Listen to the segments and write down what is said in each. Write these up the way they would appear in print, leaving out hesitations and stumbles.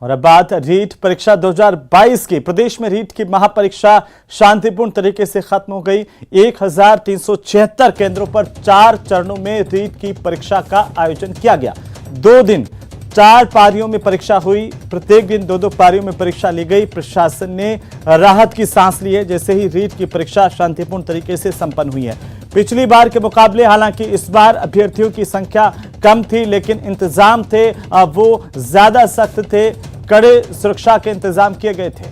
और अब बात रीट परीक्षा 2022 की। प्रदेश में रीट की महापरीक्षा शांतिपूर्ण तरीके से खत्म हो गई। 1376 केंद्रों पर 4 चरणों में रीट की परीक्षा का आयोजन किया गया। 2 दिन 4 पारियों में परीक्षा हुई। प्रत्येक दिन 2-2 पारियों में परीक्षा ली गई। प्रशासन ने राहत की सांस ली है जैसे ही रीट की परीक्षा शांतिपूर्ण तरीके से संपन्न हुई है। पिछली बार के मुकाबले हालांकि इस बार अभ्यर्थियों की संख्या कम थी, लेकिन इंतजाम थे वो ज्यादा सख्त थे। कड़े सुरक्षा के इंतजाम किए गए थे।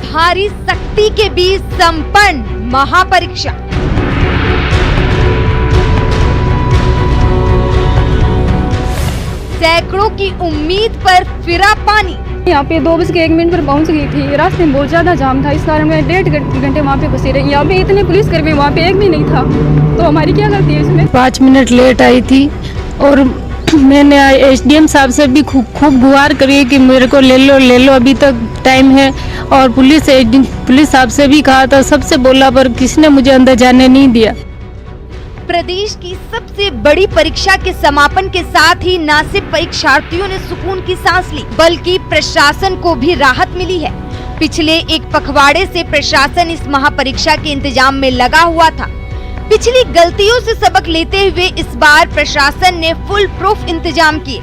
भारी सख्ती के बीच संपन्न महापरीक्षा। सैकड़ों की उम्मीद पर फिरा पानी। यहाँ पे 2:01 पर पहुँच गई थी। रास्ते में बहुत ज्यादा जाम था, इस कारण मैं 1.5 घंटे वहाँ पे घुसी रही। यहाँ पे इतने पुलिसकर्मी, वहाँ पे एक भी नहीं था, तो हमारी क्या गलती है इसमें? 5 मिनट लेट आई थी और मैंने एसडीएम साहब से भी खूब गुहार करी कि मेरे को ले लो अभी तक टाइम है। और पुलिस साहब से भी कहा था, सबसे बोला, पर किसने मुझे अंदर जाने नहीं दिया। प्रदेश की सबसे बड़ी परीक्षा के समापन के साथ ही न सिर्फ परीक्षार्थियों ने सुकून की सांस ली, बल्कि प्रशासन को भी राहत मिली है। पिछले एक पखवाड़े से प्रशासन इस महापरीक्षा के इंतजाम में लगा हुआ था। पिछली गलतियों से सबक लेते हुए इस बार प्रशासन ने फुल प्रूफ इंतजाम किए।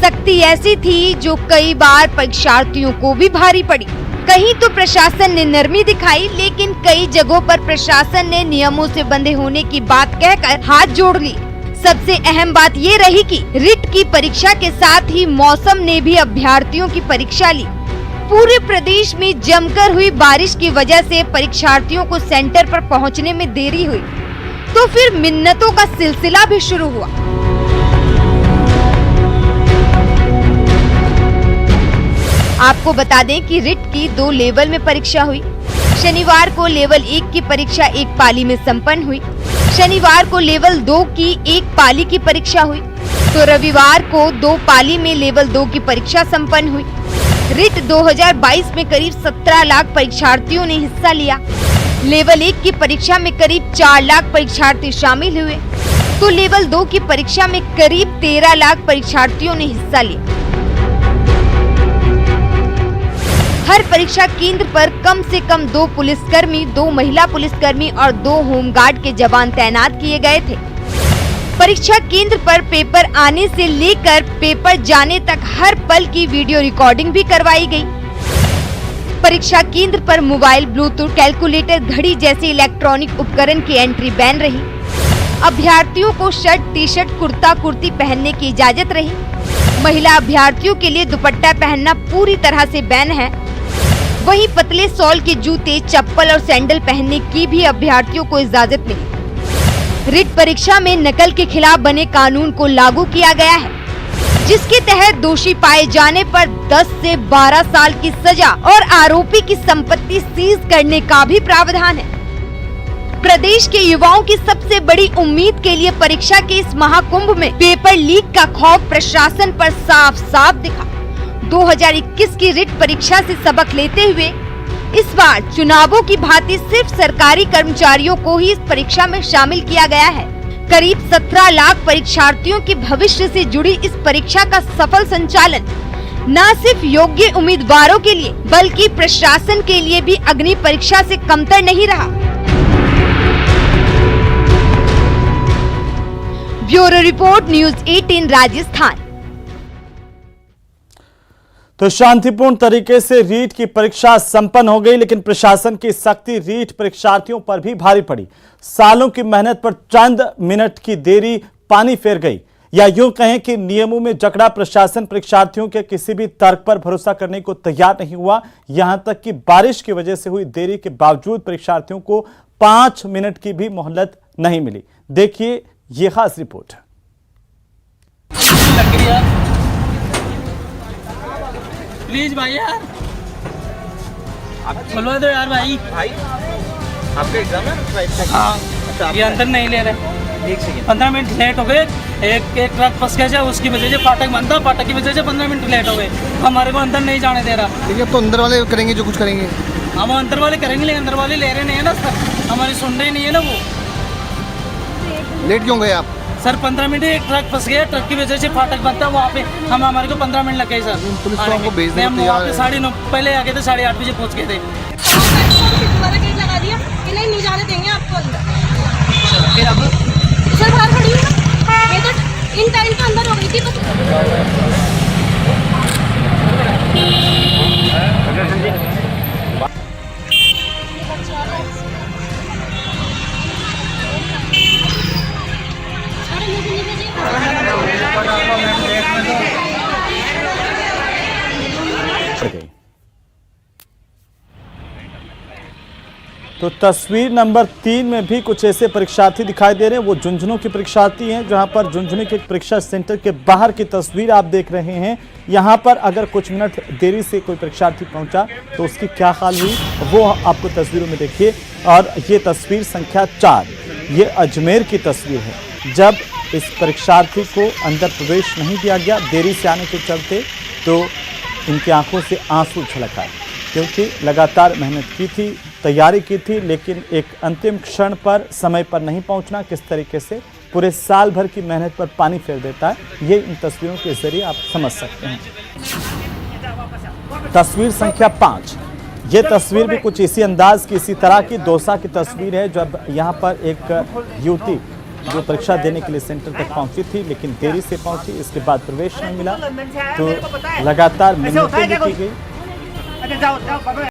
सख्ती ऐसी थी जो कई बार परीक्षार्थियों को भी भारी पड़ी। कहीं तो प्रशासन ने नरमी दिखाई, लेकिन कई जगहों पर प्रशासन ने नियमों से बंधे होने की बात कहकर हाथ जोड़ ली। सबसे अहम बात ये रही कि रिट की परीक्षा के साथ ही मौसम ने भी अभ्यर्थियों की परीक्षा ली। पूरे प्रदेश में जमकर हुई बारिश की वजह से परीक्षार्थियों को सेंटर पर पहुंचने में देरी हुई, तो फिर मिन्नतों का सिलसिला भी शुरू हुआ। आपको बता दें कि रिट की 2 लेवल में परीक्षा हुई। शनिवार को लेवल 1 की परीक्षा एक पाली में संपन्न हुई। शनिवार को लेवल 2 की एक पाली की परीक्षा हुई, तो रविवार को 2 पाली में लेवल 2 की परीक्षा संपन्न हुई। रिट 2022 में करीब 17 लाख परीक्षार्थियों ने हिस्सा लिया। लेवल 1 की परीक्षा में करीब 4 लाख परीक्षार्थी शामिल हुए, तो लेवल 2 की परीक्षा में करीब 13 लाख परीक्षार्थियों ने हिस्सा लिया। हर परीक्षा केंद्र पर कम से कम 2 पुलिसकर्मी, 2 महिला पुलिसकर्मी और 2 होमगार्ड के जवान तैनात किए गए थे। परीक्षा केंद्र पर पेपर आने से लेकर पेपर जाने तक हर पल की वीडियो रिकॉर्डिंग भी करवाई गई। परीक्षा केंद्र पर मोबाइल, ब्लूटूथ, कैलकुलेटर, घड़ी जैसे इलेक्ट्रॉनिक उपकरण की एंट्री बैन रही। अभ्यर्थियों को शर्ट, टी-शर्ट, कुर्ता, कुर्ती पहनने की इजाजत रही। महिला अभ्यर्थियों के लिए दुपट्टा पहनना पूरी तरह से बैन है। वहीं पतले सॉल के जूते, चप्पल और सैंडल पहनने की भी अभ्यर्थियों को इजाजत मिली। रिट परीक्षा में नकल के खिलाफ बने कानून को लागू किया गया है, जिसके तहत दोषी पाए जाने पर 10 से 12 साल की सजा और आरोपी की संपत्ति सीज करने का भी प्रावधान है। प्रदेश के युवाओं की सबसे बड़ी उम्मीद के लिए परीक्षा के इस महाकुंभ में पेपर लीक का खौफ प्रशासन पर साफ साफ दिखा। 2021 की रिट परीक्षा से सबक लेते हुए इस बार चुनावों की भांति सिर्फ सरकारी कर्मचारियों को ही इस परीक्षा में शामिल किया गया है। करीब 17 लाख परीक्षार्थियों के भविष्य से जुड़ी इस परीक्षा का सफल संचालन न सिर्फ योग्य उम्मीदवारों के लिए बल्कि प्रशासन के लिए भी अग्नि परीक्षा से कमतर नहीं रहा। Bureau report, news 18 Rajasthan. तो शांतिपूर्ण तरीके से रीट की परीक्षा संपन्न हो गई, लेकिन प्रशासन की सख्ती रीट परीक्षार्थियों पर भी भारी पड़ी। सालों की मेहनत पर चंद मिनट की देरी पानी फेर गई, या यूं कहें कि नियमों में जकड़ा प्रशासन परीक्षार्थियों के किसी भी तर्क पर भरोसा करने को तैयार नहीं हुआ। यहां तक कि बारिश की वजह से हुई देरी के बावजूद परीक्षार्थियों को 5 मिनट की भी मोहलत नहीं मिली। देखिए ये खास रिपोर्ट। प्लीज भाई यार, आप खुलवा दो यार भाई। आपका एग्जाम है? हाँ, अच्छा, ये अंदर नहीं ले रहे। 1 सेकंड। 15 मिनट लेट हो गए। एक ट्रक फंस गया, उसकी वजह से फाटक बंद था, फाटक की वजह से 15 मिनट लेट हो गए। हमारे को अंदर नहीं जाने दे रहा। ठीक है, तो अंदर वाले करेंगे जो कुछ करेंगे। हम अंदर वाले करेंगे, लेकिन अंदर वाले ले रहे नहीं है ना सर, हमारी सुन रही नहीं है ना वो। लेट क्यों गए आप? सर 15 मिनट एक ट्रक फंस गया, ट्रक की वजह से फाटक बनता है वहाँ पे, हमारे को 15 मिनट लग गए सर। पुलिस तो हमको भेज हम देती वहाँ पे है। 9:30 पहले आ गए थे, 8:30 बजे पहुँच गए थे। दोबारा गेट लगा दिया कि नहीं जाने देंगे आपको अंदर। फिर अब सर बाहर खड़ी हूँ ना, मैं तो इन टाइम के अंदर हो गई थी बस। तो तस्वीर नंबर 3 में भी कुछ ऐसे परीक्षार्थी दिखाई दे रहे हैं। वो झुंझुनू के परीक्षार्थी हैं, जहां पर झुंझुनू के परीक्षा सेंटर के बाहर की तस्वीर आप देख रहे हैं। यहां पर अगर कुछ मिनट देरी से कोई परीक्षार्थी पहुंचा तो उसकी क्या हाल हुई वो आपको तस्वीरों में देखिए। और ये तस्वीर संख्या 4, ये अजमेर की तस्वीर है। जब इस परीक्षार्थी को अंदर प्रवेश नहीं दिया गया देरी से आने के चलते, तो इनकी आंखों से आंसू छलक आए, क्योंकि लगातार मेहनत की थी, तैयारी की थी, लेकिन एक अंतिम क्षण पर समय पर नहीं पहुंचना किस तरीके से पूरे साल भर की मेहनत पर पानी फेर देता है, ये इन तस्वीरों के जरिए आप समझ सकते हैं। तस्वीर संख्या 5, ये तस्वीर भी कुछ इसी अंदाज की, इसी तरह की दौसा की तस्वीर है। जब यहाँ पर एक युवती जो परीक्षा देने के लिए सेंटर तक पहुंची थी, लेकिन देरी से पहुंची, इसके बाद प्रवेश नहीं मिला, तो लगातार मिन्नतें भी की गई।